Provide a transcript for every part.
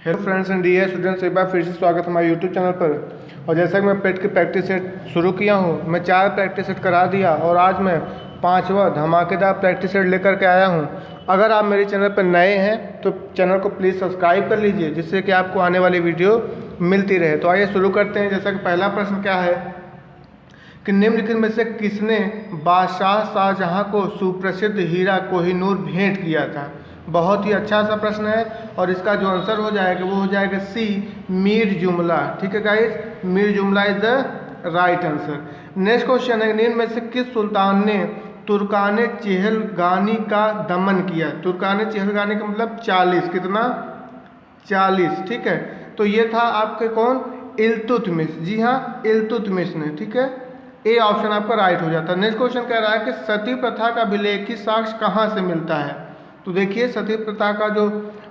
Hello friends and dear students, एक बार फिर से स्वागत है हमारे यूट्यूब चैनल पर। और जैसा कि मैं पेट की प्रैक्टिस सेट शुरू किया हूँ, मैं 4 प्रैक्टिस सेट करा दिया और आज मैं 5वां धमाकेदार प्रैक्टिस सेट लेकर के आया हूँ। अगर आप मेरे चैनल पर नए हैं तो चैनल को प्लीज़ सब्सक्राइब कर लीजिए, जिससे कि आपको आने वाली वीडियो मिलती रहे। तो आइए शुरू करते हैं। जैसा कि पहला प्रश्न क्या है कि निम्नलिखित में से किसने बादशाह शाहजहां को सुप्रसिद्ध हीरा कोहिनूर भेंट किया था। बहुत ही अच्छा सा प्रश्न है और इसका जो आंसर हो जाएगा वो हो जाएगा सी, मीर जुमला। ठीक है गाइस, मीर जुमला is the right answer. Next question है, निम्न में से किस सुल्तान ने तुर्कान चहलगानी का दमन किया। तुर्कान चहलगानी का मतलब 40, कितना 40। ठीक है, तो ये था आपके कौन, इल्तुतमिश। जी हाँ, इल्तुतमिश ने। ठीक है, ए ऑप्शन आपका राइट हो जाता है। नेक्स्ट क्वेश्चन कह रहा है कि सती प्रथा का अभिलेखी साक्ष्य कहाँ से मिलता है। तो देखिए, सती प्रथा का जो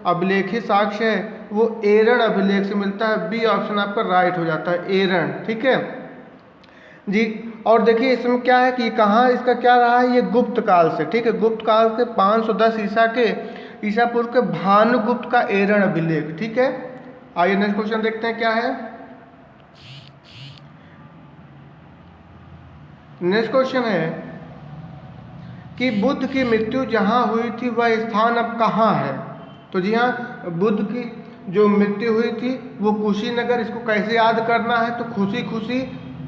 अभिलेखी साक्ष्य है वो एरण अभिलेख से मिलता है। बी ऑप्शन आपका राइट हो जाता है, एरण। ठीक है जी। और देखिए इसमें क्या है कि कहाँ इसका क्या रहा है, ये गुप्त काल से। ठीक है, गुप्त काल के 510 ईसा पूर्व के भानुगुप्त का एरण अभिलेख। ठीक है, आइए नेक्स्ट क्वेश्चन देखते हैं क्या है। नेक्स्ट क्वेश्चन है कि बुद्ध की मृत्यु जहाँ हुई थी वह स्थान अब कहाँ है। तो जी हाँ, बुद्ध की जो मृत्यु हुई थी वो कुशीनगर। इसको कैसे याद करना है, तो खुशी खुशी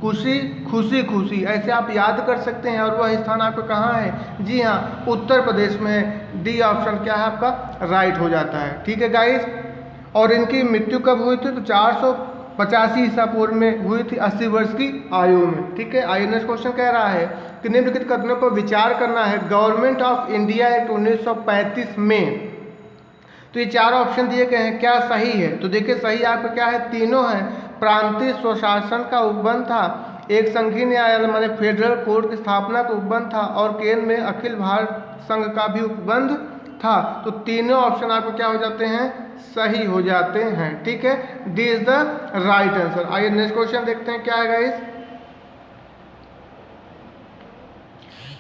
खुशी खुशी खुशी ऐसे आप याद कर सकते हैं। और वह स्थान आपका कहाँ है, जी हाँ, उत्तर प्रदेश में है। डी ऑप्शन क्या है आपका राइट हो जाता है। ठीक है गाइस, और इनकी मृत्यु कब हुई थी, तो 485 ईसा पूर्व में हुई थी, 80 वर्ष की आयु में। ठीक है, आइए नेक्स्ट क्वेश्चन कह रहा है कि निम्नलिखित कथनों पर विचार करना है। गवर्नमेंट ऑफ इंडिया एक्ट 1935 में, तो ये 4 ऑप्शन दिए गए हैं, क्या सही है। तो देखिए सही आपका क्या है, तीनों है। प्रांतीय स्वशासन का उपबंध था, एक संघीय न्यायालय माने फेडरल कोर्ट की स्थापना का उपबंध था, और केंद्र में अखिल भारत संघ का भी उपबंध था। तो तीनों ऑप्शन आपको क्या हो जाते हैं, सही हो जाते हैं। ठीक है, D is the right answer. आइए नेक्स्ट क्वेश्चन देखते हैं क्या है गाइस।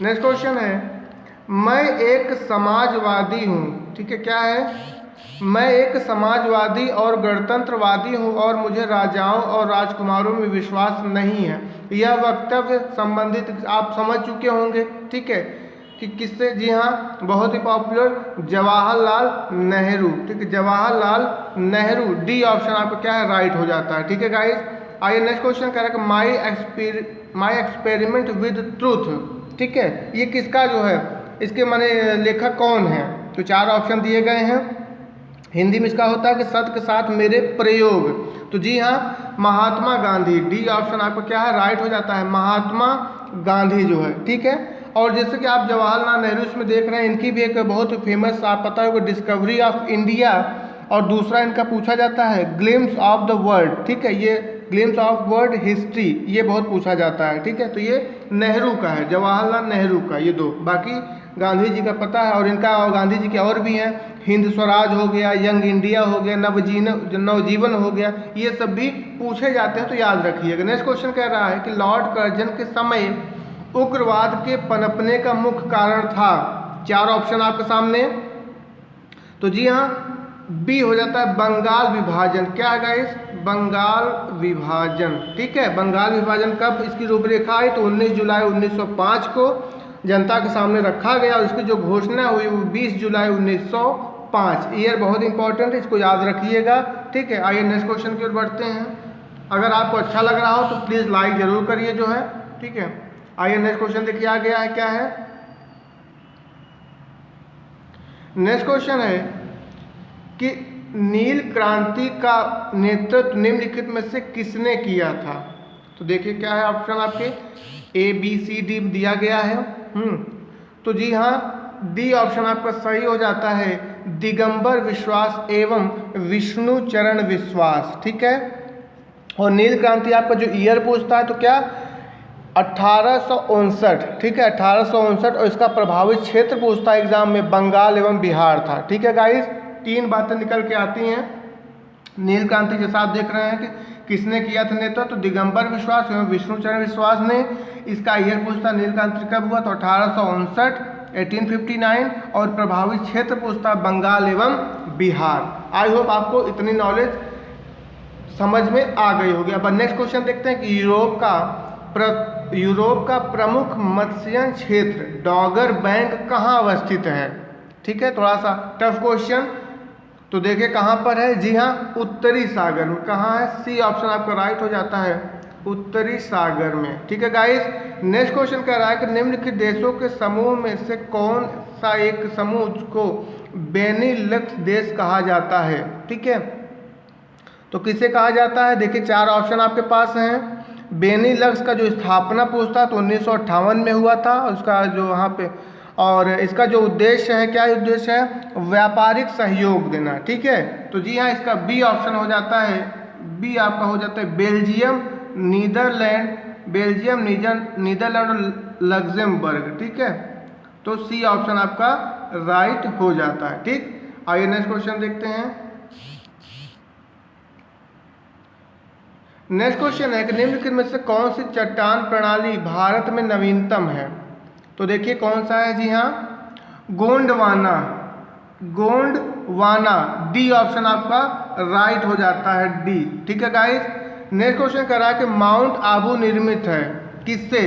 नेक्स्ट क्वेश्चन है, मैं एक समाजवादी हूँ। ठीक है, क्या है, मैं एक समाजवादी और गणतंत्रवादी हूँ और मुझे राजाओं और राजकुमारों में विश्वास नहीं है। यह वक्तव्य संबंधित आप समझ चुके होंगे। ठीक है, कि किससे, जी हाँ, बहुत ही पॉपुलर जवाहरलाल नेहरू। ठीक है, जवाहरलाल नेहरू। डी ऑप्शन आपको क्या है राइट हो जाता है। ठीक है गाइस, आइए नेक्स्ट क्वेश्चन कह रहा है माई एक्सपेरिमेंट विद ट्रूथ। ठीक है, ये किसका जो है, इसके माने लेखक कौन है। तो 4 ऑप्शन दिए गए हैं। हिंदी में इसका होता है कि सत्य के साथ मेरे प्रयोग। तो जी हाँ, महात्मा गांधी। डी ऑप्शन आपको क्या है राइट हो जाता है, महात्मा गांधी जो है। ठीक है, और जैसे कि आप जवाहरलाल नेहरू इसमें देख रहे हैं, इनकी भी एक बहुत फेमस आप पता होगा डिस्कवरी ऑफ इंडिया, और दूसरा इनका पूछा जाता है ग्लिम्स ऑफ द वर्ल्ड। ठीक है, ये ग्लिम्स ऑफ वर्ल्ड हिस्ट्री, ये बहुत पूछा जाता है। ठीक है, तो ये नेहरू का है, जवाहरलाल नेहरू का, ये 2। बाकी गांधी जी का पता है, और इनका और गांधी जी के और भी हैं, हिंद स्वराज हो गया, यंग इंडिया हो गया, नवजीवन हो गया, ये सब भी पूछे जाते हैं, तो याद रखिएगा। नेक्स्ट क्वेश्चन कह रहा है कि लॉर्ड कर्जन के समय उग्रवाद के पनपने का मुख्य कारण था। 4 ऑप्शन आपके सामने, तो जी हाँ, बी हो जाता है बंगाल विभाजन। क्या है गाइस, बंगाल विभाजन। ठीक है, बंगाल विभाजन कब इसकी रूपरेखा आई, तो 19 जुलाई 1905 को जनता के सामने रखा गया, और इसकी जो घोषणा हुई वो 20 जुलाई 1905। ईयर बहुत इंपॉर्टेंट है, इसको याद रखिएगा। ठीक है, आइए नेक्स्ट क्वेश्चन की ओर बढ़ते हैं। अगर आपको अच्छा लग रहा हो तो प्लीज़ लाइक जरूर करिए जो है। ठीक है, आइए नेक्स्ट क्वेश्चन देखिए आ गया है क्या है। नेक्स्ट क्वेश्चन है कि नील क्रांति का नेतृत्व निम्नलिखित में से किसने किया था। तो देखिए क्या है ऑप्शन आपके, ए बी सी डी दिया गया है। तो जी हाँ, डी ऑप्शन आपका सही हो जाता है, दिगंबर विश्वास एवं विष्णु चरण विश्वास। ठीक है, और नील क्रांति आपका जो ईयर पूछता है तो क्या 1859। ठीक है, 1859, और इसका प्रभावित क्षेत्र पूछता है एग्जाम में, बंगाल एवं बिहार था। ठीक है गाइस, 3 बातें निकल के आती हैं। नील क्रांति जैसा आप देख रहे हैं कि किसने किया था नेतृत्व, तो दिगंबर विश्वास एवं विष्णुचरण विश्वास ने। इसका ईयर पूछता नील क्रांति कब हुआ, तो 1859। 1859 और प्रभावित क्षेत्र पूछता है बंगाल एवं बिहार। आई होप आपको इतनी नॉलेज समझ में आ गई होगी। अब नेक्स्ट क्वेश्चन देखते हैं कि यूरोप का प्रमुख मत्स्यन क्षेत्र डॉगर बैंक कहाँ अवस्थित है। ठीक है, थोड़ा सा टफ क्वेश्चन। तो देखिए कहाँ पर है, जी हाँ उत्तरी सागर में। कहाँ है, सी ऑप्शन आपका राइट हो जाता है, उत्तरी सागर में। ठीक है गाइस, नेक्स्ट क्वेश्चन कह रहा है कि निम्नलिखित देशों के समूह में से कौन सा एक समूह को बेनिलक्स देश कहा जाता है। ठीक है, तो किसे कहा जाता है, देखिए 4 ऑप्शन आपके पास हैं। बेनिलक्स का जो स्थापना पूछता तो 1958 में हुआ था उसका जो वहाँ पे, और इसका जो उद्देश्य है, क्या उद्देश्य है, व्यापारिक सहयोग देना। ठीक है, तो जी हाँ इसका बी ऑप्शन हो जाता है, बी आपका हो जाता है बेल्जियम, नीदरलैंड और लग्जमबर्ग। ठीक है, तो सी ऑप्शन आपका राइट हो जाता है। ठीक, आइए नेक्स्ट क्वेश्चन देखते हैं। नेक्स्ट क्वेश्चन है कि निम्नलिखित में से कौन सी चट्टान प्रणाली भारत में नवीनतम है। तो देखिए कौन सा है, जी हाँ गोंडवाना, डी ऑप्शन आपका राइट हो जाता है, डी। ठीक है गाइस, नेक्स्ट क्वेश्चन कह रहा है कि माउंट आबू निर्मित है किससे।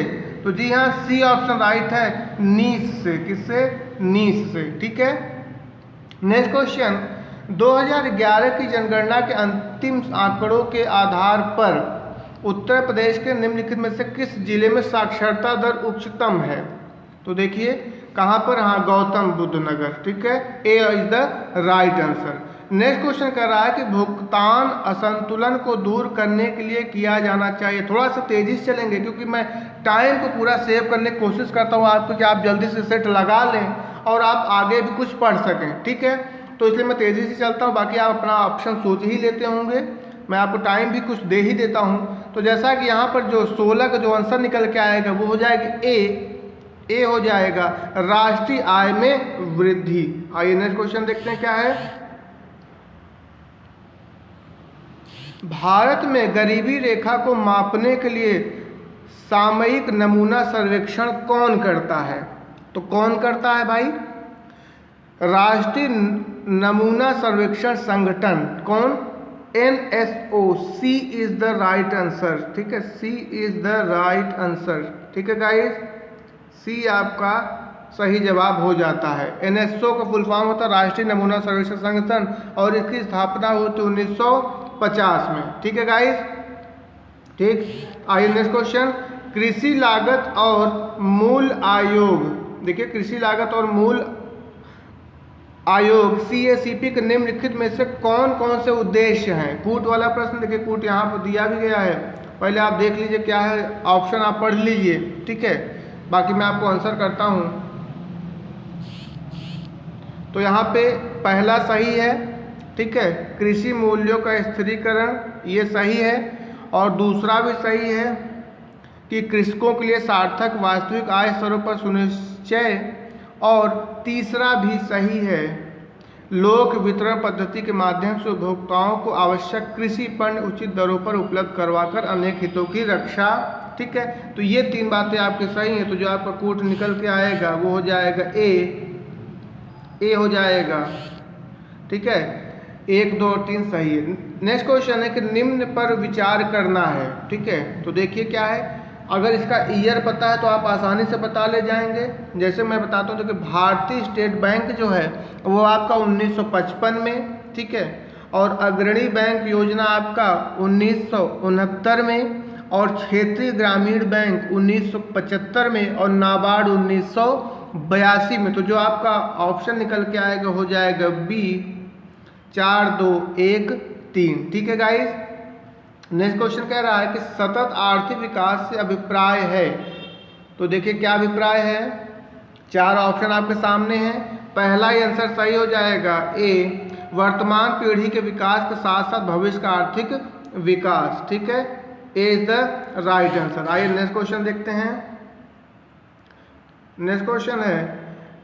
तो जी हाँ सी ऑप्शन राइट है, नीस से। किससे, नीस से। ठीक है, नेक्स्ट क्वेश्चन 2011 की जनगणना के अंतिम आंकड़ों के आधार पर उत्तर प्रदेश के निम्नलिखित में से किस जिले में साक्षरता दर उच्चतम है। तो देखिए कहाँ पर, हाँ गौतम बुद्ध नगर। ठीक है, A is the right answer. Next question कर रहा है कि भुगतान असंतुलन को दूर करने के लिए किया जाना चाहिए। थोड़ा सा तेजी से चलेंगे क्योंकि मैं टाइम को पूरा सेव करने की कोशिश करता हूँ आपको, कि आप जल्दी से सेट लगा लें और आप आगे भी कुछ पढ़ सकें। ठीक है, तो इसलिए मैं तेज़ी से चलता हूँ, बाकी आप अपना ऑप्शन सोच ही लेते होंगे, मैं आपको टाइम भी कुछ दे ही देता हूँ। तो जैसा कि यहाँ पर जो 16 का जो आंसर निकल के आएगा वो हो जाएगा ए हो जाएगा राष्ट्रीय आय में वृद्धि। आइए नेक्स्ट क्वेश्चन देखते हैं क्या है। भारत में गरीबी रेखा को मापने के लिए सामयिक नमूना सर्वेक्षण कौन करता है। तो कौन करता है भाई, राष्ट्रीय नमूना सर्वेक्षण संगठन। कौन, NSO। C is the right answer. ठीक है, C is the right answer. ठीक है गाइस, सी आपका सही जवाब हो जाता है। NSO का फुल फॉर्म होता है राष्ट्रीय नमूना सर्वेक्षण संगठन, और इसकी स्थापना हुई थी 1950 में। ठीक है गाइस, ठीक। आइए नेक्स्ट क्वेश्चन, कृषि लागत और मूल आयोग। देखिए कृषि लागत और मूल आयोग CACP के निम्नलिखित में से कौन कौन से उद्देश्य हैं। कूट वाला प्रश्न, देखिए कूट यहाँ पर दिया भी गया है, पहले आप देख लीजिए क्या है, ऑप्शन आप पढ़ लीजिए। ठीक है, बाकी मैं आपको आंसर करता हूँ। तो यहाँ पे पहला सही है। ठीक है, कृषि मूल्यों का स्थिरीकरण, ये सही है। और दूसरा भी सही है कि कृषकों के लिए सार्थक वास्तविक आय स्तरों पर सुनिश्चय। और तीसरा भी सही है, लोक वितरण पद्धति के माध्यम से उपभोक्ताओं को आवश्यक कृषि पण्य उचित दरों पर उपलब्ध करवाकर अनेक हितों की रक्षा। ठीक है, तो ये 3 बातें आपकी सही हैं। तो जो आपका कूट निकल के आएगा वो हो जाएगा ए हो जाएगा। ठीक है, 1, 2 और 3 सही है। नेक्स्ट क्वेश्चन है कि निम्न पर विचार करना है। ठीक है, तो देखिए क्या है, अगर इसका ईयर पता है तो आप आसानी से पता ले जाएंगे। जैसे मैं बताता हूँ, तो कि भारतीय स्टेट बैंक जो है वो आपका 1955 में। ठीक है, और अग्रणी बैंक योजना आपका 1969 में, और क्षेत्रीय ग्रामीण बैंक 1975 में, और नाबार्ड 1982 में। तो जो आपका ऑप्शन निकल के आएगा हो जाएगा बी, 4, 2, 1, 3। ठीक है गाइस, नेक्स्ट क्वेश्चन कह रहा है कि सतत आर्थिक विकास से अभिप्राय है। तो देखिए क्या अभिप्राय है, 4 ऑप्शन आपके सामने हैं। पहला ही आंसर सही हो जाएगा ए, वर्तमान पीढ़ी के विकास के साथ साथ भविष्य का आर्थिक विकास। ठीक है, A is the right answer. आइए नेक्स्ट क्वेश्चन देखते हैं। नेक्स्ट क्वेश्चन है,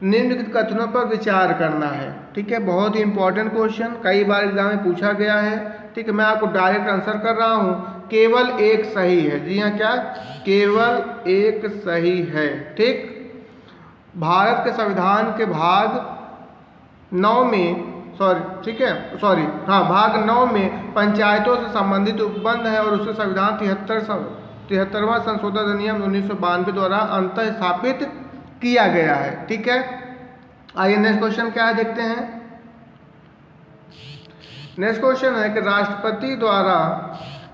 निम्नलिखित कथनों पर विचार करना है। ठीक है, बहुत ही इंपॉर्टेंट क्वेश्चन, कई बार एग्जाम में पूछा गया है। ठीक है, मैं आपको डायरेक्ट आंसर कर रहा हूँ, केवल एक सही है। जी हाँ, क्या, केवल एक सही है। ठीक, भारत के संविधान के भाग 9 में भाग 9 में पंचायतों से संबंधित उपबंध है और उससे संविधान 73वां संशोधन अधिनियम 1992 द्वारा अंतः स्थापित किया गया है। ठीक है, आइए नेक्स्ट क्वेश्चन क्या है देखते हैं। नेक्स्ट क्वेश्चन है कि राष्ट्रपति द्वारा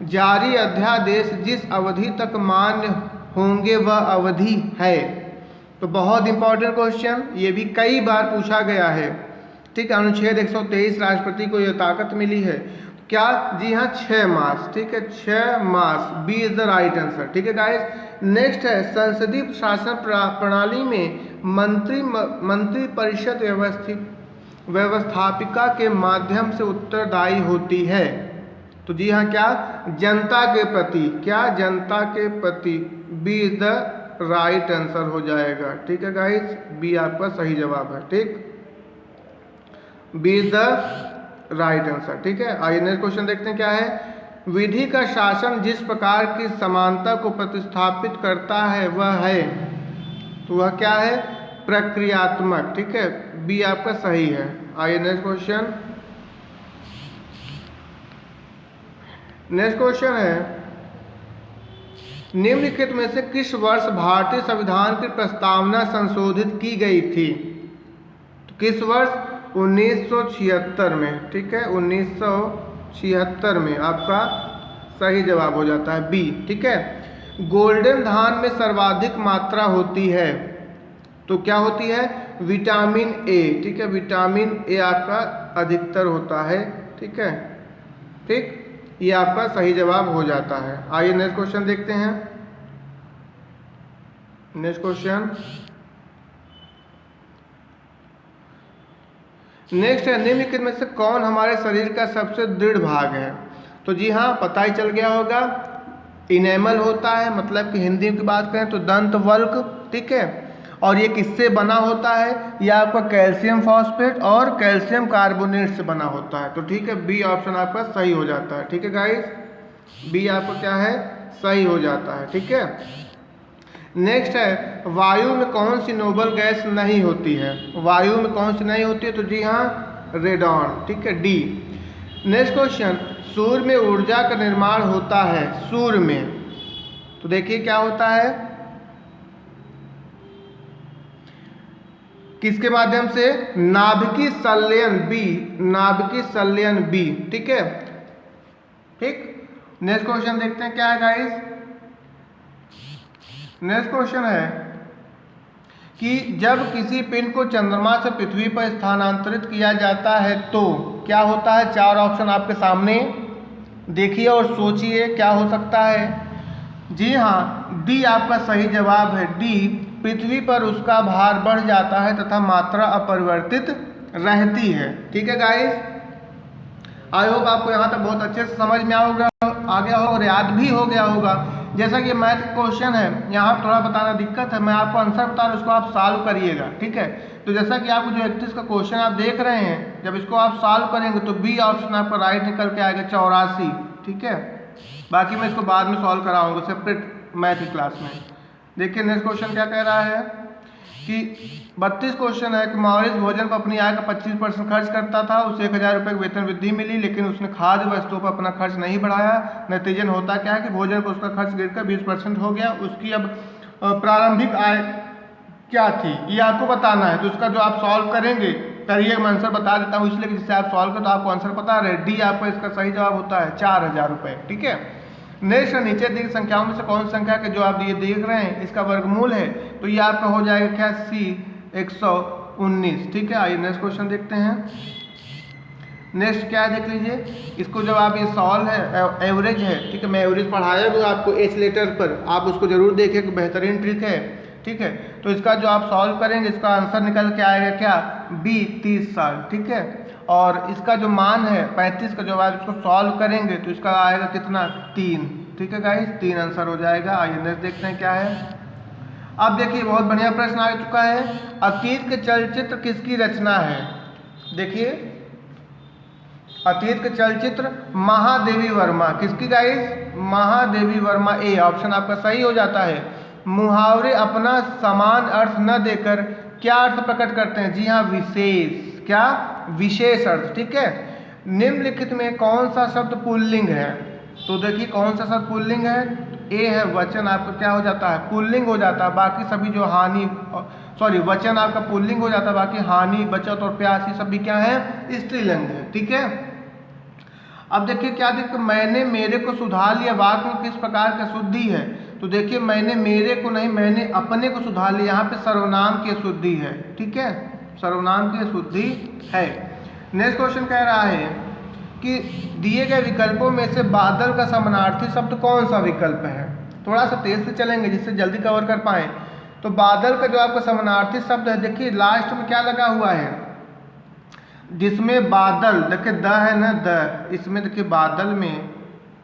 जारी अध्यादेश जिस अवधि तक मान्य होंगे वह अवधि है। तो बहुत इंपॉर्टेंट क्वेश्चन, ये भी कई बार पूछा गया है। ठीक है, अनुच्छेद 123 राष्ट्रपति को यह ताकत मिली है। क्या? जी हाँ, 6 मास। ठीक है, 6 मास। B is the right answer. ठीक है गाइस, नेक्स्ट है संसदीय शासन प्रणाली में मंत्री परिषद व्यवस्थापिका के माध्यम से उत्तरदायी होती है। तो जी हाँ, क्या? जनता के प्रति। क्या? जनता के प्रति। B is the right answer हो जाएगा। ठीक है गाइस, बी आपका सही जवाब है। ठीक, B is the right answer. ठीक है, आइए नेक्स्ट क्वेश्चन देखते हैं क्या है। विधि का शासन जिस प्रकार की समानता को प्रतिस्थापित करता है वह है। तो वह क्या है? प्रक्रियात्मक। ठीक है, बी आपका सही है। आइए नेक्स्ट क्वेश्चन। नेक्स्ट क्वेश्चन है निम्नलिखित में से किस वर्ष भारतीय संविधान की प्रस्तावना संशोधित की गई थी। तो किस वर्ष? 1976 में। ठीक है, 1976 में आपका सही जवाब हो जाता है बी। ठीक है, गोल्डन धान में सर्वाधिक मात्रा होती है। तो क्या होती है? Vitamin A. ठीक है, विटामिन ए आपका अधिकतर होता है। ठीक है, ठीक, ये आपका सही जवाब हो जाता है। आइए नेक्स्ट क्वेश्चन देखते हैं। नेक्स्ट क्वेश्चन, नेक्स्ट है निम्नलिखित में से कौन हमारे शरीर का सबसे दृढ़ भाग है। तो जी हाँ, पता ही चल गया होगा, इनेमल होता है, मतलब कि हिंदी की बात करें तो दंत वल्क। ठीक है, और ये किससे बना होता है? ये आपका कैल्शियम फॉस्फेट और कैल्शियम कार्बोनेट से बना होता है। तो ठीक है, बी ऑप्शन आपका सही हो जाता है। ठीक है गाइस, बी आपका क्या है? सही हो जाता है। ठीक है, नेक्स्ट है वायु में कौन सी नोबल गैस नहीं होती है। वायु में कौन सी नहीं होती है? तो जी हाँ, रेडॉन। ठीक है, डी। नेक्स्ट क्वेश्चन, सूर्य में ऊर्जा का निर्माण होता है। सूर्य में, तो देखिए क्या होता है, किसके माध्यम से? नाभिकीय संलयन। बी, नाभिकीय संलयन बी। ठीक है, ठीक। नेक्स्ट क्वेश्चन देखते हैं क्या है गाइस। नेक्स्ट क्वेश्चन है कि जब किसी पिंड को चंद्रमा से पृथ्वी पर स्थानांतरित किया जाता है तो क्या होता है? 4 ऑप्शन आपके सामने देखिए और सोचिए क्या हो सकता है। जी हाँ, डी आपका सही जवाब है। डी, पृथ्वी पर उसका भार बढ़ जाता है तथा मात्रा अपरिवर्तित रहती है। ठीक है गाइस, आई होप आपको यहाँ तक बहुत अच्छे से समझ में आ गया होगा और याद भी हो गया होगा। जैसा कि मैथ क्वेश्चन है, यहाँ थोड़ा बताना दिक्कत है, मैं आपको आंसर बता रहा हूँ, उसको आप सॉल्व करिएगा। ठीक है, तो जैसा कि आपको जो 31 का क्वेश्चन आप देख रहे हैं, जब इसको आप सॉल्व करेंगे तो बी ऑप्शन आपका राइट निकल के आएगा, 84। ठीक है, बाकी मैं इसको बाद में सॉल्व कराऊंगा सेपरेट मैथ की क्लास में। देखिए नेक्स्ट क्वेश्चन क्या कह रहा है कि 32 क्वेश्चन है कि मॉरिस भोजन पर अपनी आय का 25% खर्च करता था। उसे 1000 रुपये की वेतन वृद्धि मिली, लेकिन उसने खाद्य वस्तुओं पर अपना खर्च नहीं बढ़ाया। नतीजन होता क्या है कि भोजन पर उसका खर्च गिरकर 20% हो गया। उसकी अब प्रारंभिक आय क्या थी, ये आपको बताना है। तो उसका जो आप सॉल्व करेंगे, करिए, मैं आंसर बता देता हूँ, इसलिए जिससे आप सॉल्व करें तो आपको आंसर पता रहे। डी आपका इसका सही जवाब होता है 4000 रुपये। ठीक है, नेक्स्ट नीचे दी संख्याओं में से कौन संख्या के जो आप ये देख रहे हैं इसका वर्गमूल है, तो ये आपका हो जाएगा क्या? सी, 119। ठीक है, आइए नेक्स्ट क्वेश्चन देखते हैं। नेक्स्ट क्या है देख लीजिए, इसको जब आप ये सॉल्व है, एवरेज है। ठीक है, मैं एवरेज पढ़ाया हूँ आपको एच लेटर पर, आप उसको जरूर देखें कि बेहतरीन ट्रिक है। ठीक है, तो इसका जो आप सॉल्व करेंगे इसका आंसर निकल के आएगा क्या? बी, 30 साल। ठीक है, और इसका जो मान है 35 का, जब आप इसको सॉल्व करेंगे तो इसका आएगा कितना? 3। ठीक है गाइस, 3 आंसर हो जाएगा। आइए नेक्स्ट देखते हैं क्या है। अब देखिए बहुत बढ़िया प्रश्न आ चुका है, अतीत के चलचित्र किसकी रचना है। देखिए, अतीत के चलचित्र महादेवी वर्मा। किसकी guys? Mahadevi Verma. A option आपका सही हो जाता है। मुहावरे अपना समान अर्थ न देकर क्या अर्थ प्रकट करते हैं? जी हाँ, विशेष। क्या? विशेष अर्थ। ठीक है। निम्नलिखित में कौन सा शब्द पुल्लिंग है? तो देखिए कौन सा शब्द पुल्लिंग है? ए है वचन, आपका क्या हो जाता है? पुल्लिंग हो जाता है। बाकी सभी जो हानि, सॉरी, वचन आपका पुल्लिंग हो जाता है, बाकी हानि, बचत और प्यास ये सभी क्या है? स्त्रीलिंग है। ठीक है। अब देखिए क्या देखिए, मैंने मेरे को सुधार लिया, वाक्य में किस प्रकार का शुद्धि है? तो देखिए मैंने मेरे को नहीं, मैंने अपने को सुधार लिया, यहाँ पे सर्वनाम की शुद्धि है। ठीक है, सर्वनाम की शुद्धि है। नेक्स्ट क्वेश्चन कह रहा है कि दिए गए विकल्पों में से बादल का समानार्थी शब्द कौन सा विकल्प है? थोड़ा सा तेज से चलेंगे जिससे जल्दी कवर कर पाएं। तो बादल का जो आपका समानार्थी शब्द है, देखिए लास्ट में क्या लगा हुआ है, जिसमें बादल, देखिए द है ना, द, इसमें देखिए बादल में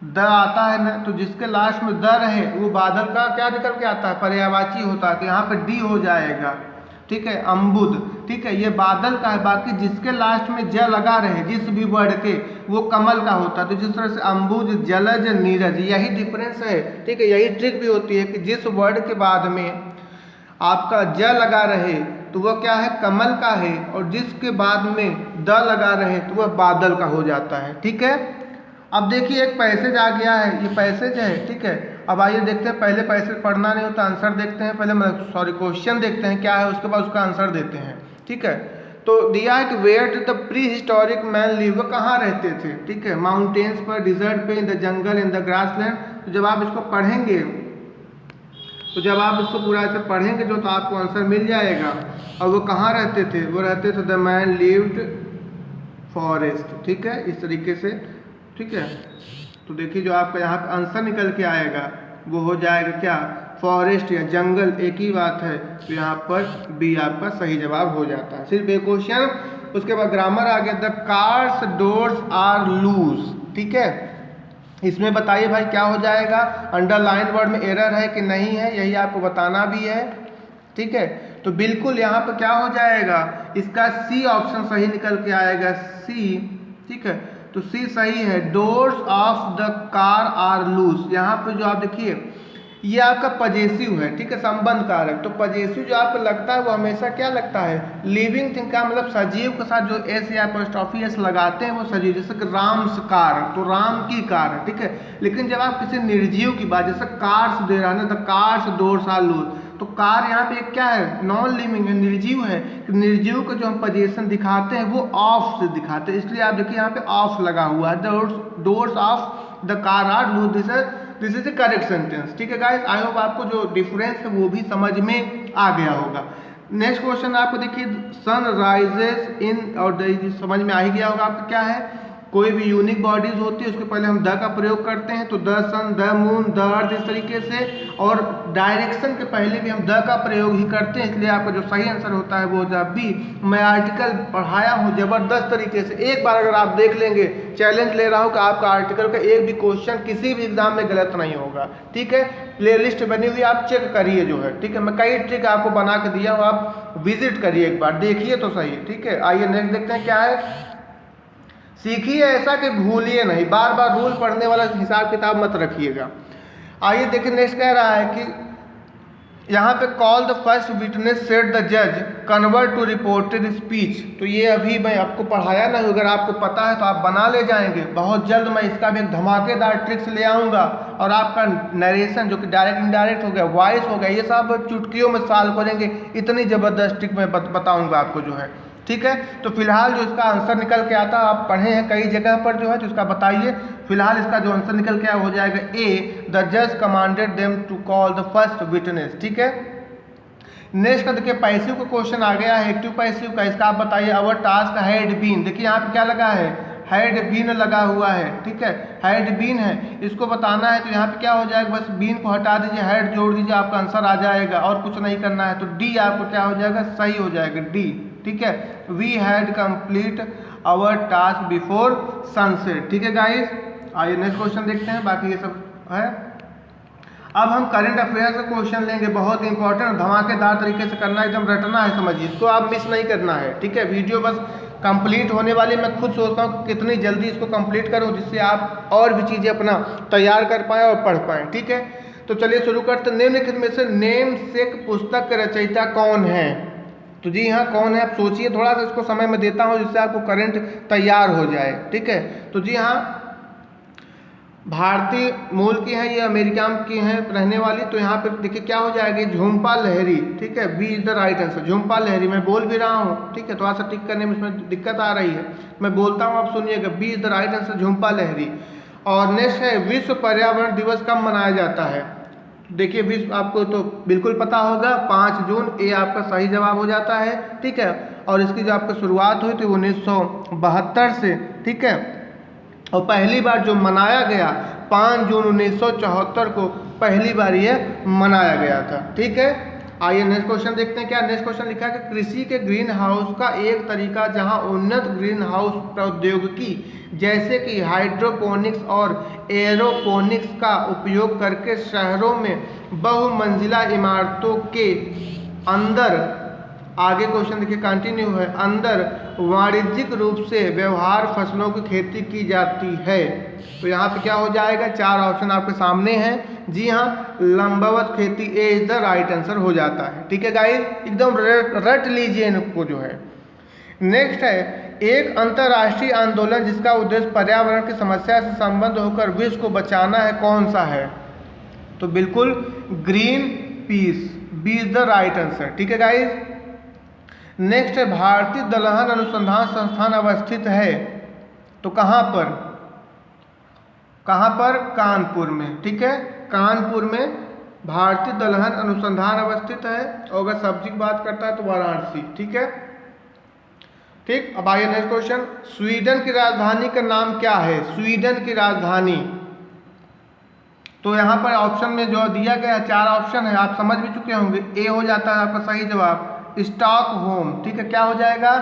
द आता है ना, तो जिसके लास्ट में द रहे वो बादल का क्या निकल के आता है? पर्यायवाची होता है। तो यहाँ पे डी हो जाएगा। ठीक है, अम्बुद। ठीक है, ये बादल का है। बाकी जिसके लास्ट में ज लगा रहे, जिस भी वर्ड के, वो कमल का होता है। तो जिस तरह से अम्बुज, जलज, नीरज, यही डिफरेंस है। ठीक है, यही ट्रिक भी होती है कि जिस वर्ड के बाद में आपका ज लगा रहे तो वह क्या है? कमल का है, और जिसके बाद में द लगा रहे तो वह बादल का हो जाता है। ठीक है। अब देखिए एक पैसेज आ गया है, ये पैसेज है। ठीक है, अब आइए देखते हैं, पहले पैसेज पढ़ना नहीं होता, आंसर देखते हैं पहले, सॉरी क्वेश्चन देखते हैं क्या है, उसके बाद उसका आंसर देते हैं। ठीक है, तो दिया है कि where did the prehistoric man live, वो कहाँ रहते थे? ठीक है, माउंटेन्स पर, डिजर्ट पे, in the jungle, in the grassland. तो जब आप इसको पढ़ेंगे, तो जब आप इसको पूरा ऐसे पढ़ेंगे जो, तो आपको आंसर मिल जाएगा। और वो कहाँ रहते थे? वो रहते थे द मैन लिव्ड फॉरेस्ट। ठीक है, इस तरीके से। ठीक है, तो देखिए जो आपका यहाँ पे आंसर निकल के आएगा वो हो जाएगा क्या? फॉरेस्ट या जंगल, एक ही बात है। तो यहाँ पर बी आपका सही जवाब हो जाता है। सिर्फ एक क्वेश्चन, उसके बाद ग्रामर आ गया। The cars doors are loose. ठीक है, इसमें बताइए भाई क्या हो जाएगा? अंडरलाइन वर्ड में एरर है कि नहीं है, यही आपको बताना भी है। ठीक है, तो बिल्कुल यहाँ पर क्या हो जाएगा? इसका सी ऑप्शन सही निकल के आएगा, सी। ठीक है, तो सी सही है। Doors of the car are loose. यहाँ पे जो आप देखिए ये आपका पजेसिव है। ठीक है, संबंध कारक। तो पजेसिव जो आपको लगता है वो हमेशा क्या लगता है? लिविंग थिंग का, मतलब सजीव के साथ जो एस या एपोस्ट्रोफी एस लगाते हैं वो सजीव, जैसे कि राम्स कार, तो राम की कार है। ठीक है, लेकिन जब आप किसी निर्जीव की बात, जैसे कार्स दे रहा है ना, the cars doors are loose, तो कार यहाँ पे क्या है? नॉन लिविंग है, निर्जीव है। निर्जीव को जो हम पोजीशन दिखाते हैं वो ऑफ से दिखाते हैं, इसलिए आप देखिए यहाँ पे ऑफ लगा हुआ है। Doors of the car are loose, this is the correct sentence. ठीक है गाइस, आई होप आपको जो डिफरेंस है वो भी समझ में आ गया होगा। नेक्स्ट क्वेश्चन आपको देखिए, सन राइजेस इन, और समझ में आ ही गया होगा आपको क्या है? कोई भी यूनिक बॉडीज होती है उसके पहले हम द का प्रयोग करते हैं, तो the sun, the moon, the earth, इस तरीके से। और डायरेक्शन के पहले भी हम द का प्रयोग ही करते हैं, इसलिए आपका जो सही आंसर होता है वो हो जाए बी। मैं आर्टिकल पढ़ाया हूँ जबरदस्त तरीके से, एक बार अगर आप देख लेंगे, चैलेंज ले रहा हूँ कि आपका आर्टिकल का एक भी क्वेश्चन किसी भी एग्जाम में गलत नहीं होगा। ठीक है, प्लेलिस्ट बनी हुई, आप चेक करिए जो है। ठीक है, मैं कई ट्रिक आपको बना के दिया हूँ, आप विजिट करिए एक बार, देखिए तो सही। ठीक है, आइए नेक्स्ट देखते हैं क्या है। सीखिए ऐसा कि भूलिए नहीं, बार बार रूल पढ़ने वाला हिसाब किताब मत रखिएगा। आइए देखिए नेक्स्ट कह रहा है कि यहाँ पे call the first witness said the जज कन्वर्ट टू रिपोर्टेड स्पीच। तो ये अभी मैं आपको पढ़ाया ना, अगर आपको पता है तो आप बना ले जाएंगे। बहुत जल्द मैं इसका भी एक धमाकेदार ट्रिक्स ले आऊँगा, और आपका नरेशन जो कि डायरेक्ट इनडायरेक्ट हो गया, वॉइस हो गया, ये सब चुटकियों में सॉल्व करेंगे। इतनी ज़बरदस्त ट्रिक मैं बताऊँगा आपको जो है। ठीक है, तो फिलहाल जो इसका आंसर निकल के आता है, आप पढ़े हैं कई जगह पर जो है, तो इसका बताइए। फिलहाल इसका जो आंसर निकल के आया हो जाएगा ए, द जज commanded them to call the first witness. ठीक है, नेक्स्ट का देखिए पैसिव का क्वेश्चन आ गया है, एक्टिव पैसिव का। इसका आप बताइए। अवर टास्क हैड बीन, देखिए यहाँ पे क्या लगा है? हैड बीन लगा हुआ है। ठीक है, हैड बीन है, इसको बताना है। तो यहाँ पे क्या हो जाएगा? बस बीन को हटा दीजिए, हैड जोड़ दीजिए, आपका आंसर आ जाएगा, और कुछ नहीं करना है। तो डी आपको क्या हो जाएगा? सही हो जाएगा, डी। ठीक है, we had complete our task before sunset. ठीक है गाइस, आइए नेक्स्ट क्वेश्चन देखते हैं, बाकी ये सब है। अब हम करंट अफेयर्स का क्वेश्चन लेंगे, बहुत इंपॉर्टेंट, धमाकेदार तरीके से करना है, एकदम रटना है, समझिए इसको, आप मिस नहीं करना है। ठीक है, वीडियो बस कंप्लीट होने वाली, मैं खुद सोचता हूँ कि कितनी जल्दी इसको कंप्लीट करूँ, जिससे आप और भी चीज़ें अपना तैयार कर पाएँ और पढ़ पाएँ। ठीक है, तो चलिए शुरू करते। निम्नलिखित में से नेम सेक पुस्तक के रचयिता कौन है? तो जी हाँ कौन है, आप सोचिए, थोड़ा सा इसको समय में देता हूँ जिससे आपको करंट तैयार हो जाए। ठीक है, तो जी हाँ भारतीय मूल की हैं, ये अमेरिका की हैं रहने वाली। तो यहाँ पे देखिए क्या हो जाएगी, झुम्पा लाहिरी। ठीक है, B is the right answer, Jhumpa Lahiri. मैं बोल भी रहा हूँ, ठीक है, थोड़ा सा टिक करने में इसमें दिक्कत आ रही है, मैं बोलता हूँ आप सुनिएगा, B is the right answer, Jhumpa Lahiri. और नेक्स्ट है विश्व पर्यावरण दिवस कब मनाया जाता है। देखिए विश्व, आपको तो बिल्कुल पता होगा 5 जून, ये आपका सही जवाब हो जाता है। ठीक है, और इसकी जो आपकी शुरुआत हुई थी 1972 से। ठीक है, और पहली बार जो मनाया गया 5 जून 1974 को पहली बार ये मनाया गया था। ठीक है, आइए नेक्स्ट क्वेश्चन देखते हैं। क्या नेक्स्ट क्वेश्चन लिखा है कि कृषि के ग्रीन हाउस का एक तरीका जहां उन्नत ग्रीन हाउस प्रौद्योगिकी जैसे कि हाइड्रोपोनिक्स और एरोपोनिक्स का उपयोग करके शहरों में बहुमंजिला इमारतों के अंदर, आगे क्वेश्चन देखिए कंटिन्यू है, अंदर वाणिज्यिक रूप से व्यवहार फसलों की खेती की जाती है। तो यहाँ पे क्या हो जाएगा, 4 ऑप्शन आपके सामने हैं। जी हाँ, लंबवत खेती ए इज द राइट आंसर हो जाता है। ठीक है गाइस, एकदम रट लीजिए इनको जो है। नेक्स्ट है एक अंतर्राष्ट्रीय आंदोलन जिसका उद्देश्य पर्यावरण की समस्या से संबंध होकर विश्व को बचाना है, कौन सा है। तो बिल्कुल Greenpeace, B is the right answer. ठीक है गाइस, नेक्स्ट है भारतीय दलहन अनुसंधान संस्थान अवस्थित है, तो कहाँ पर, कहाँ पर, कानपुर में। ठीक है, कानपुर में भारतीय दलहन अनुसंधान अवस्थित है। और अगर सब्जी की बात करता है तो वाराणसी। ठीक है, ठीक। अब आइए नेक्स्ट क्वेश्चन, स्वीडन की राजधानी का नाम क्या है, स्वीडन की राजधानी। तो यहाँ पर ऑप्शन में जो दिया गया है 4 ऑप्शन है, आप समझ भी चुके होंगे। ए हो जाता है आपका सही जवाब, स्टॉकहोम। ठीक है, क्या हो जाएगा,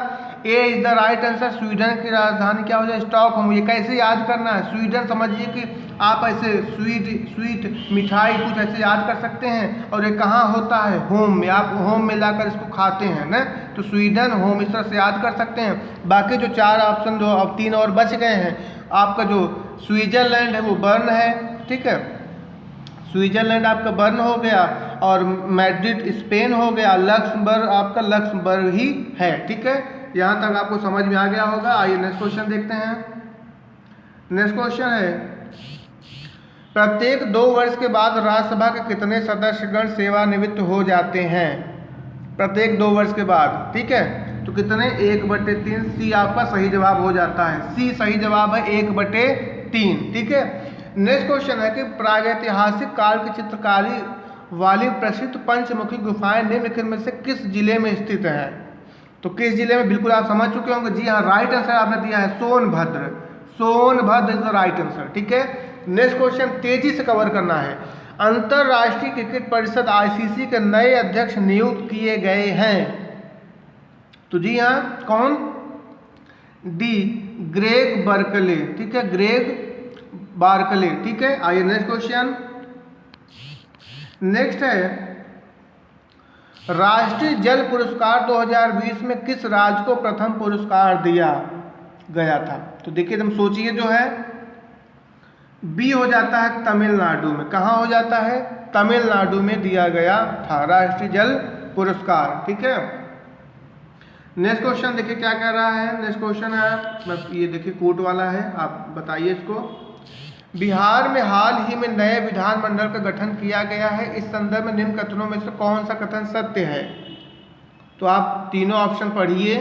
A is the right answer. Sweden की राजधानी क्या हो जाएगा, स्टॉकहोम। ये कैसे याद करना है, स्वीडन समझिए कि आप ऐसे स्वीट मिठाई कुछ ऐसे याद कर सकते हैं, और ये कहाँ होता है, होम में, आप होम में लाकर इसको खाते हैं ना, तो स्वीडन होम इस तरह से याद कर सकते हैं। बाकी जो 4 ऑप्शन जो अब 3 और बच गए हैं, आपका जो स्विट्जरलैंड है वो बर्न है। ठीक है, स्विट्जरलैंड आपका बर्न हो गया, और मैड्रिड स्पेन हो गया, लक्समबर्ग आपका लक्समबर्ग ही है। ठीक है, यहाँ तक आपको समझ में आ गया होगा। आइए नेक्स्ट क्वेश्चन देखते हैं। नेक्स्ट क्वेश्चन है प्रत्येक 2 वर्ष के बाद राज्यसभा के कितने सदस्यगण सेवानिवृत्त हो जाते हैं, प्रत्येक 2 वर्ष के बाद। ठीक है, तो कितने, 1/3। सी आपका सही जवाब हो जाता है, सी सही जवाब है, 1/3। ठीक है, नेक्स्ट क्वेश्चन है कि प्रागैतिहासिक काल की चित्रकारी वाली प्रसिद्ध पंचमुखी गुफाएं निम्नलिखित में से किस जिले में स्थित है। तो किस जिले में, बिल्कुल आप समझ चुके होंगे। जी हाँ, राइट आंसर आपने दिया है Sonbhadra, Sonbhadra is the right answer. ठीक है, नेक्स्ट क्वेश्चन तेजी से कवर करना है। अंतरराष्ट्रीय क्रिकेट परिषद आईसीसी के नए अध्यक्ष नियुक्त किए गए हैं, तो जी हाँ कौन, डी ग्रेग बर्कले। ठीक है, ग्रेग बार्कले। ठीक है, आइए नेक्स्ट क्वेश्चन। नेक्स्ट है राष्ट्रीय जल पुरस्कार 2020 में किस राज्य को प्रथम पुरस्कार दिया गया था। तो देखिए तुम सोचिए, जो है बी हो जाता है तमिलनाडु में। कहाँ हो जाता है, तमिलनाडु में दिया गया था राष्ट्रीय जल पुरस्कार। ठीक है, नेक्स्ट क्वेश्चन देखिए क्या कह रहा है। नेक्स्ट क्वेश्चन है, ये देखिए कोर्ट वाला है, आप बताइए इसको। बिहार में हाल ही में नए विधानमंडल का गठन किया गया है, इस संदर्भ में निम्न कथनों में से कौन सा कथन सत्य है। तो आप तीनों ऑप्शन पढ़िए।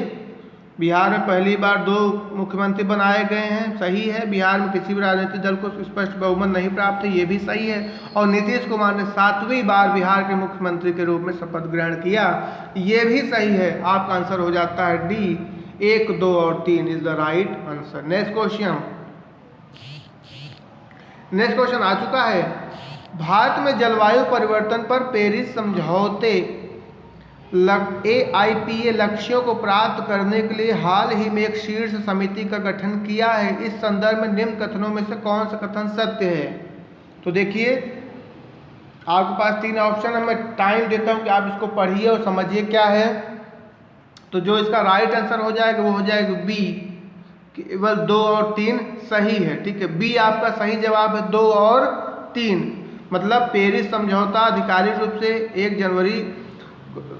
बिहार में पहली बार 2 मुख्यमंत्री बनाए गए हैं, सही है। बिहार में किसी भी राजनीतिक दल को स्पष्ट बहुमत नहीं प्राप्त है, ये भी सही है। और नीतीश कुमार ने 7वीं बार बिहार के मुख्यमंत्री के रूप में शपथ ग्रहण किया, ये भी सही है। आपका आंसर हो जाता है डी, 1, 2 और 3 is the right answer. Next question, next question आ चुका है। भारत में जलवायु परिवर्तन पर पेरिस समझौते AIPA लक्ष्यों को प्राप्त करने के लिए हाल ही में एक शीर्ष समिति का गठन किया है, इस संदर्भ में निम्न कथनों में से कौन सा कथन सत्य है। तो देखिए आपके पास 3 ऑप्शन है, मैं टाइम देता हूं कि आप इसको पढ़िए और समझिए क्या है। तो जो इसका राइट आंसर हो जाएगा वो हो जाएगा बी, केवल 2 और 3 सही है। ठीक है, बी आपका सही जवाब है, 2 और 3। मतलब पेरिस समझौता आधिकारिक रूप से 1 जनवरी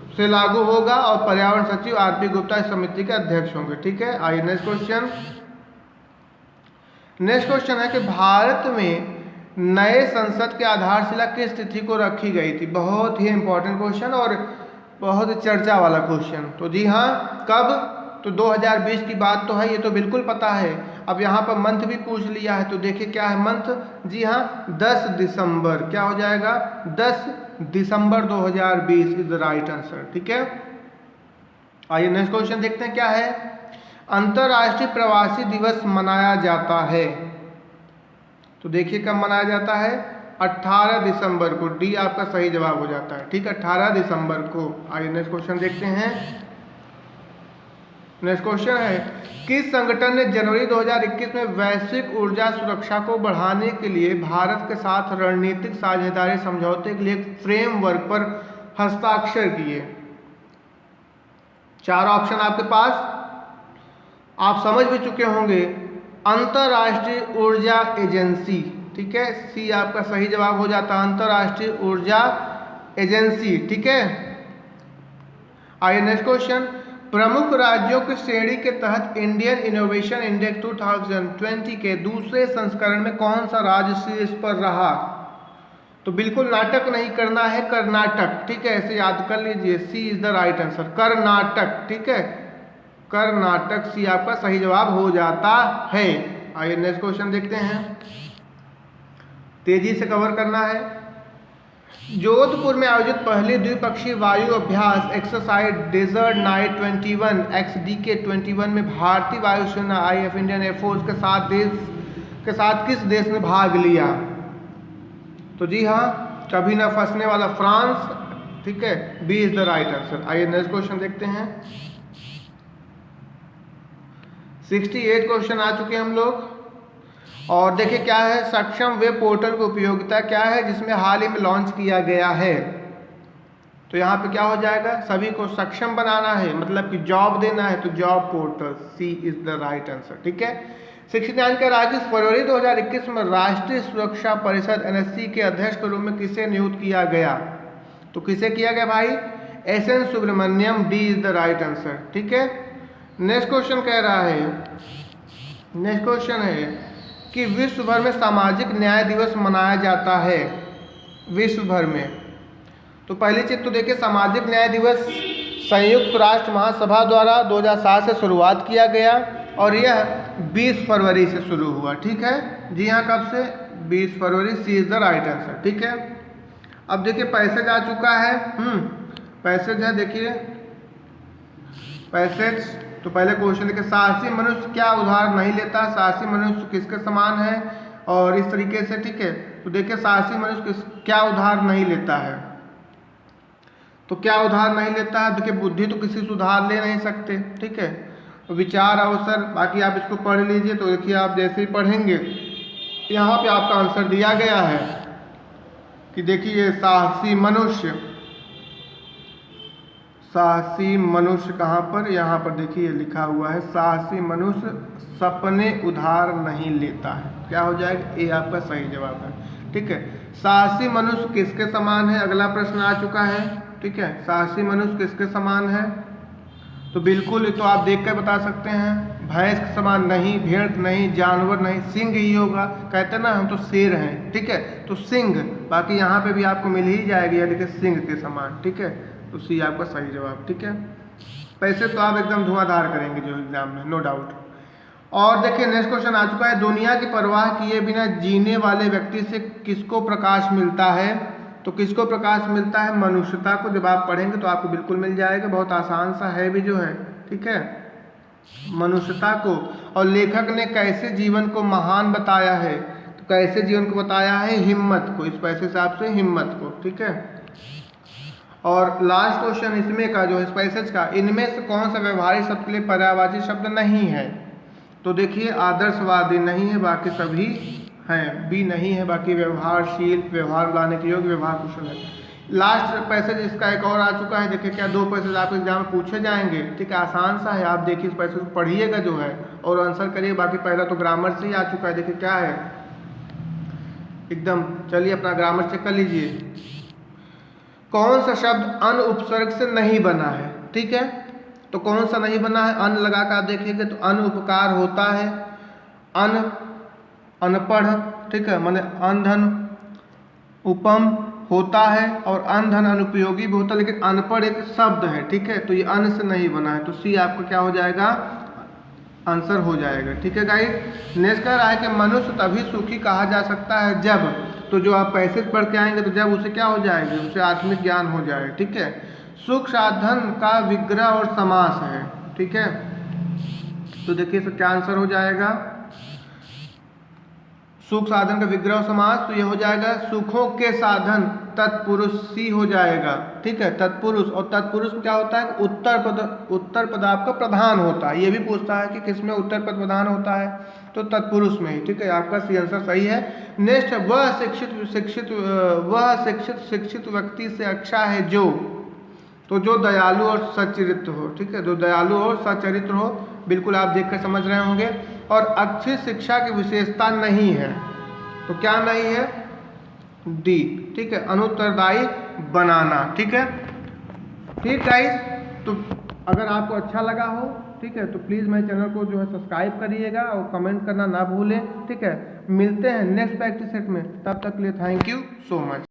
से लागू होगा और पर्यावरण सचिव आरपी गुप्ता इस समिति के अध्यक्ष होंगे। ठीक है, आइए नेक्स्ट क्वेश्चन। नेक्स्ट क्वेश्चन है कि भारत में नए संसद की आधारशिला किस तिथि को रखी गई थी। बहुत ही इंपॉर्टेंट क्वेश्चन और बहुत चर्चा वाला क्वेश्चन। तो जी हाँ, कब? तो 2020 की बात तो है, ये तो बिल्कुल पता है। अब यहाँ पर मंथ भी पूछ लिया है, तो देखिए क्या है मंथ। जी हाँ, 10 दिसंबर। क्या हो जाएगा? 10 दिसंबर 2020 इज द राइट आंसर। ठीक है, आइए नेक्स्ट क्वेश्चन देखते हैं क्या है। अंतर्राष्ट्रीय प्रवासी दिवस मनाया जाता है, तो देखिए कब मनाया जाता है? 18 दिसंबर को। डी आपका सही जवाब हो जाता है। ठीक है, 18 दिसंबर को। आइए नेक्स्ट क्वेश्चन देखते हैं। नेक्स्ट क्वेश्चन है, किस संगठन ने जनवरी 2021 में वैश्विक ऊर्जा सुरक्षा को बढ़ाने के लिए भारत के साथ रणनीतिक साझेदारी समझौते के लिए एक फ्रेमवर्क पर हस्ताक्षर किए? 4 ऑप्शन आपके पास, आप समझ भी चुके होंगे। अंतर्राष्ट्रीय ऊर्जा एजेंसी। ठीक है, सी आपका सही जवाब हो जाता है, अंतर्राष्ट्रीय ऊर्जा एजेंसी। ठीक है, आइए नेक्स्ट क्वेश्चन। प्रमुख राज्यों की श्रेणी के तहत इंडियन इनोवेशन इंडेक्स 2020 के दूसरे संस्करण में कौन सा राज्य शीर्ष पर रहा? तो बिल्कुल नाटक नहीं करना है, कर्नाटक। ठीक है, ऐसे याद कर लीजिए, C is the right answer, Karnataka. ठीक है, कर्नाटक, सी आपका सही जवाब हो जाता है। आइए नेक्स्ट क्वेश्चन देखते हैं, तेजी से कवर करना है। जोधपुर में आयोजित पहली द्विपक्षीय वायु अभ्यास एक्सरसाइज डेजर्ट नाइट 21 XDK 21 में भारतीय वायुसेना IF इंडियन एयरफोर्स के साथ किस देश ने भाग लिया? तो जी हाँ, कभी ना फंसने वाला फ्रांस। ठीक है, B is the right answer. आइए नेक्स्ट क्वेश्चन देखते हैं। 68 क्वेश्चन आ चुके हैं हम लोग। और देखिए क्या है, सक्षम वेब पोर्टल की उपयोगिता क्या है जिसमें हाल ही में लॉन्च किया गया है? तो यहाँ पे क्या हो जाएगा, सभी को सक्षम बनाना है, मतलब कि जॉब देना है, तो job portal, C is the right answer. ठीक है, 69 कह रहा है कि फरवरी 2021 में राष्ट्रीय सुरक्षा परिषद NSC के अध्यक्ष के रूप में किसे नियुक्त किया गया? तो किसे किया गया भाई? SN Subramaniam, D is the right answer. ठीक है, नेक्स्ट क्वेश्चन कह रहा है, नेक्स्ट क्वेश्चन है कि विश्व भर में सामाजिक न्याय दिवस मनाया जाता है, विश्व भर में। तो पहली चीज तो देखिए, सामाजिक न्याय दिवस संयुक्त राष्ट्र महासभा द्वारा 2007 से शुरुआत किया गया और यह 20 फरवरी से शुरू हुआ। ठीक है, जी हाँ, कब से? 20 फरवरी, सी इज द राइट आंसर। ठीक है, अब देखिए पैसेज आ चुका है। पैसेज है, देखिए पैसेज। तो पहले क्वेश्चन देखिए, साहसी मनुष्य क्या उधार नहीं लेता? साहसी मनुष्य किसके समान है? और इस तरीके से। ठीक है, तो देखिए साहसी मनुष्य क्या उधार नहीं लेता है? तो क्या उधार नहीं लेता है? देखिए बुद्धि तो किसी से उधार ले नहीं सकते। ठीक है, तो विचार अवसर, बाकी आप इसको पढ़ लीजिए। तो देखिए आप जैसे ही पढ़ेंगे, यहाँ पे आपका आंसर दिया गया है कि देखिए साहसी मनुष्य, साहसी मनुष्य कहाँ पर? यहाँ पर देखिए लिखा हुआ है, साहसी मनुष्य सपने उधार नहीं लेता है। क्या हो जाएगा? ये आपका सही जवाब है। ठीक है, साहसी मनुष्य किसके समान है? अगला प्रश्न आ चुका है। ठीक है, साहसी मनुष्य किसके समान है? तो बिल्कुल ये तो आप देख कर बता सकते हैं, भैंस के समान नहीं, भेड़ नहीं, जानवर नहीं, सिंह ही होगा। कहते हैं ना हम तो शेर हैं। ठीक है, तो सिंह, बाकी यहाँ पे भी आपको मिल ही जाएगी, यानी कि सिंह के समान। ठीक है, तो सी आपका सही जवाब। ठीक है, पैसे तो आप एकदम धुआंधार करेंगे जो एग्जाम में, नो डाउट। और देखिए नेक्स्ट क्वेश्चन आ चुका है, दुनिया की परवाह किए बिना जीने वाले व्यक्ति से किसको प्रकाश मिलता है? तो किसको प्रकाश मिलता है? मनुष्यता को। जब आप पढ़ेंगे तो आपको बिल्कुल मिल जाएगा, बहुत आसान सा है भी जो है। ठीक है, मनुष्यता को। और लेखक ने कैसे जीवन को महान बताया है? तो कैसे जीवन को बताया है? हिम्मत को, इस पैसे हिसाब से हिम्मत को। ठीक है, और लास्ट क्वेश्चन इसमें का जो है, इस पैसेज का, इनमें से कौन सा व्यवहारिक शब्द के लिए पर्यायवाची शब्द नहीं है? तो देखिए आदर्शवादी नहीं है, बाकी सभी हैं। बी नहीं है, बाकी व्यवहारशील, व्यवहार लाने के योग्य, व्यवहार कुशल है। लास्ट पैसेज इसका एक और आ चुका है। देखिए क्या 2 पैसेज आपके एग्जाम में पूछे जाएंगे। ठीक है, आसान सा है, आप देखिए इस पैसेज को पढ़िएगा जो है और आंसर करिए। बाकी पहला तो ग्रामर से ही आ चुका है। देखिए क्या है एकदम, चलिए अपना ग्रामर चेक कर लीजिए। कौन सा शब्द अन उपसर्ग से नहीं बना है, ठीक है। तो कौन सा नहीं बना है, अन लगा कर देखेंगे तो अन उपकार होता है, अन अनपढ़, ठीक है, माने अनधन उपम होता है, और अनधन अनुपयोगी भी होता है, लेकिन अनपढ़ एक शब्द है, ठीक है। तो ये अन से नहीं बना है, तो सी आपका क्या हो जाएगा, आंसर हो जाएगा, ठीक है गाइस। नेक्स्ट कह रहा है कि मनुष्य तभी सुखी कहा जा सकता है जब, तो जो आप पैसेज पढ़ के आएंगे तो जब उसे क्या हो जाएगा, उसे आत्मिक ज्ञान हो जाएगा, ठीक है। सुख साधन का विग्रह और समास है, ठीक है। तो देखिए इसका क्या आंसर हो जाएगा, सुख साधन का विग्रह और समास, तो ये हो जाएगा सुखों के साधन तत्पुरुष, सी हो जाएगा, ठीक है। तत्पुरुष, और तत्पुरुष में क्या होता है, उत्तर पद आपका प्रधान होता है। ये भी पूछता है कि किसमें उत्तर पद प्रधान होता है, तो तत्पुरुष में ही, ठीक है। आपका सी आंसर सही है। नेक्स्ट, वह शिक्षित व्यक्ति से अच्छा है जो, तो जो दयालु और सच्चरित्र हो, ठीक है, जो दयालु और सच्चरित्र हो, बिल्कुल आप देखकर समझ रहे होंगे। और अच्छी शिक्षा की विशेषता नहीं है, तो क्या नहीं है, डी, ठीक है, अनुत्तरदायी बनाना, ठीक है। ठीक गाइस, तो अगर आपको अच्छा लगा हो, ठीक है, तो प्लीज़ मेरे चैनल को जो है सब्सक्राइब करिएगा और कमेंट करना ना भूलें, ठीक है। मिलते हैं नेक्स्ट प्रैक्टिस सेट में, तब तक के लिए थैंक यू सो मच।